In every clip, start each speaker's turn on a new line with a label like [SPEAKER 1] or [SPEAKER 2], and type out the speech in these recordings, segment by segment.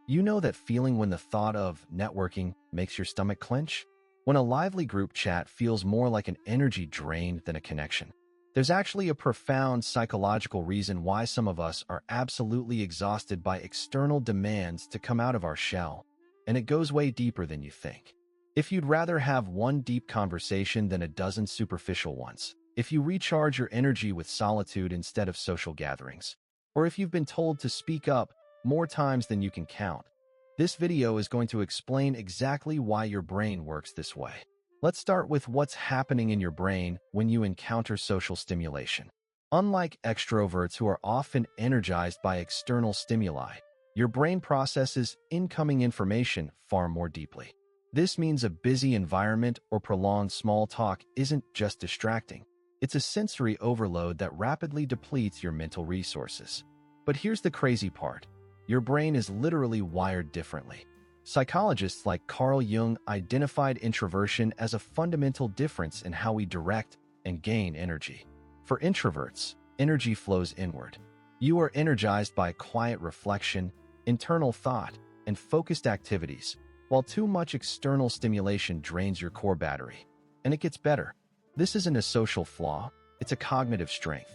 [SPEAKER 1] You know that feeling when the thought of networking makes your stomach clench? When a lively group chat feels more like an energy drain than a connection. There's actually a profound psychological reason why some of us are absolutely exhausted by external demands to come out of our shell, and it goes way deeper than you think. If you'd rather have one deep conversation than a dozen superficial ones, if you recharge your energy with solitude instead of social gatherings, or if you've been told to speak up more times than you can count, this video is going to explain exactly why your brain works this way. Let's start with what's happening in your brain when you encounter social stimulation. Unlike extroverts who are often energized by external stimuli, your brain processes incoming information far more deeply. This means a busy environment or prolonged small talk isn't just distracting. It's a sensory overload that rapidly depletes your mental resources. But here's the crazy part. Your brain is literally wired differently. Psychologists like Carl Jung identified introversion as a fundamental difference in how we direct and gain energy. For introverts, energy flows inward. You are energized by quiet reflection, internal thought, and focused activities, while too much external stimulation drains your core battery. And it gets better. This isn't a social flaw, it's a cognitive strength.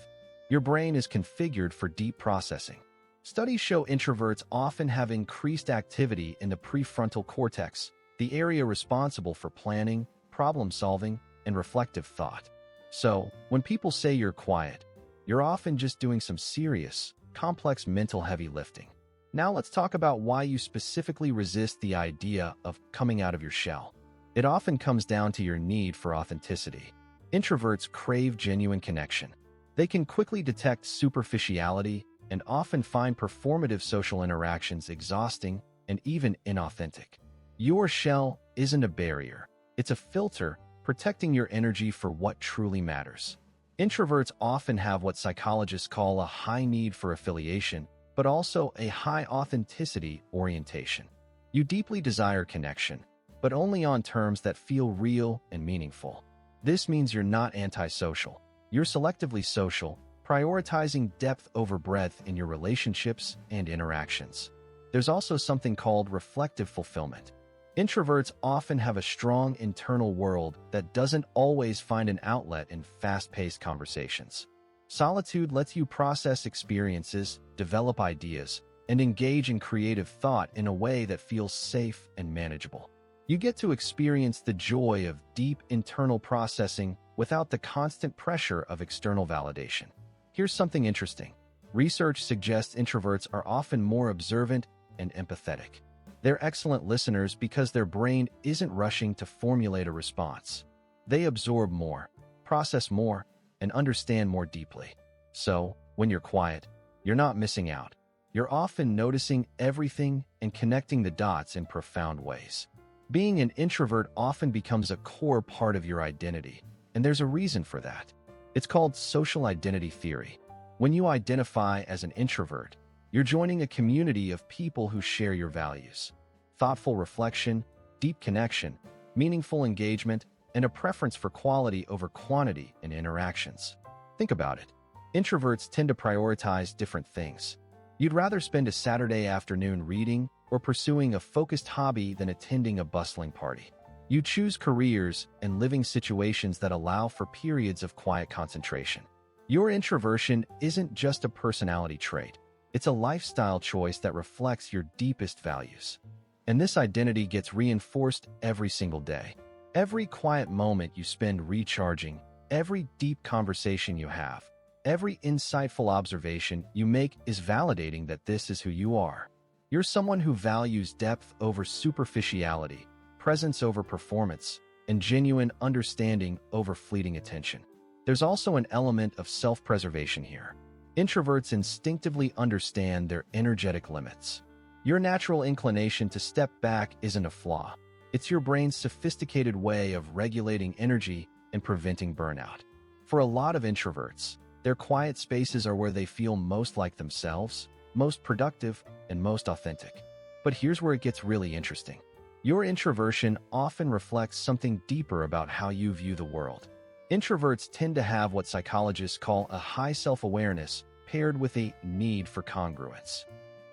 [SPEAKER 1] Your brain is configured for deep processing. Studies show introverts often have increased activity in the prefrontal cortex, the area responsible for planning, problem-solving, and reflective thought. So, when people say you're quiet, you're often just doing some serious, complex mental heavy lifting. Now let's talk about why you specifically resist the idea of coming out of your shell. It often comes down to your need for authenticity. Introverts crave genuine connection. They can quickly detect superficiality and often find performative social interactions exhausting and even inauthentic. Your shell isn't a barrier. It's a filter protecting your energy for what truly matters. Introverts often have what psychologists call a high need for affiliation, but also a high authenticity orientation. You deeply desire connection, but only on terms that feel real and meaningful. This means you're not antisocial. You're selectively social, prioritizing depth over breadth in your relationships and interactions. There's also something called reflective fulfillment. Introverts often have a strong internal world that doesn't always find an outlet in fast-paced conversations. Solitude lets you process experiences, develop ideas, and engage in creative thought in a way that feels safe and manageable. You get to experience the joy of deep internal processing without the constant pressure of external validation. Here's something interesting. Research suggests introverts are often more observant and empathetic. They're excellent listeners because their brain isn't rushing to formulate a response. They absorb more, process more, and understand more deeply. So, when you're quiet, you're not missing out. You're often noticing everything and connecting the dots in profound ways. Being an introvert often becomes a core part of your identity, and there's a reason for that. It's called social identity theory. When you identify as an introvert, you're joining a community of people who share your values. Thoughtful reflection, deep connection, meaningful engagement, and a preference for quality over quantity in interactions. Think about it. Introverts tend to prioritize different things. You'd rather spend a Saturday afternoon reading or pursuing a focused hobby than attending a bustling party. You choose careers and living situations that allow for periods of quiet concentration. Your introversion isn't just a personality trait. It's a lifestyle choice that reflects your deepest values. And this identity gets reinforced every single day. Every quiet moment you spend recharging, every deep conversation you have, every insightful observation you make is validating that this is who you are. You're someone who values depth over superficiality, presence over performance, and genuine understanding over fleeting attention. There's also an element of self-preservation here. Introverts instinctively understand their energetic limits. Your natural inclination to step back isn't a flaw. It's your brain's sophisticated way of regulating energy and preventing burnout. For a lot of introverts, their quiet spaces are where they feel most like themselves, most productive, and most authentic. But here's where it gets really interesting. Your introversion often reflects something deeper about how you view the world. Introverts tend to have what psychologists call a high self-awareness paired with a need for congruence.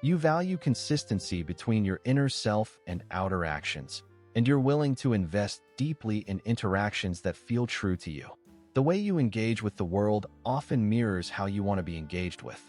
[SPEAKER 1] You value consistency between your inner self and outer actions, and you're willing to invest deeply in interactions that feel true to you. The way you engage with the world often mirrors how you want to be engaged with.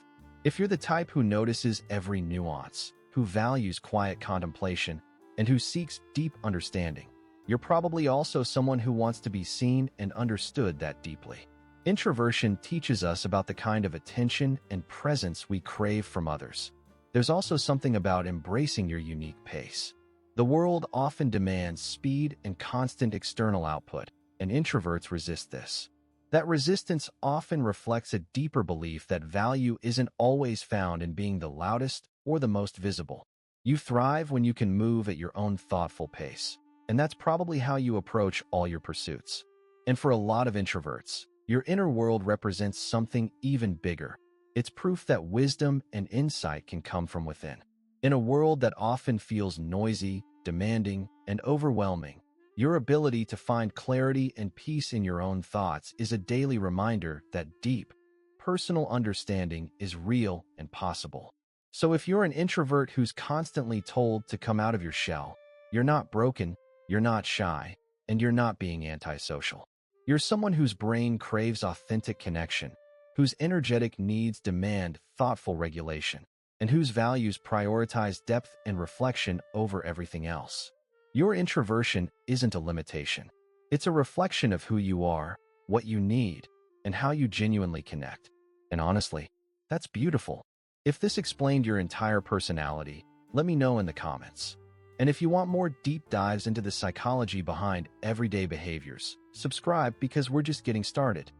[SPEAKER 1] If you're the type who notices every nuance, who values quiet contemplation, and who seeks deep understanding, you're probably also someone who wants to be seen and understood that deeply. Introversion teaches us about the kind of attention and presence we crave from others. There's also something about embracing your unique pace. The world often demands speed and constant external output, and introverts resist this. That resistance often reflects a deeper belief that value isn't always found in being the loudest or the most visible. You thrive when you can move at your own thoughtful pace, and that's probably how you approach all your pursuits. And for a lot of introverts, your inner world represents something even bigger. It's proof that wisdom and insight can come from within. In a world that often feels noisy, demanding, and overwhelming, your ability to find clarity and peace in your own thoughts is a daily reminder that deep, personal understanding is real and possible. So if you're an introvert who's constantly told to come out of your shell, you're not broken, you're not shy, and you're not being antisocial. You're someone whose brain craves authentic connection, whose energetic needs demand thoughtful regulation, and whose values prioritize depth and reflection over everything else. Your introversion isn't a limitation. It's a reflection of who you are, what you need, and how you genuinely connect. And honestly, that's beautiful. If this explained your entire personality, let me know in the comments. And if you want more deep dives into the psychology behind everyday behaviors, subscribe because we're just getting started.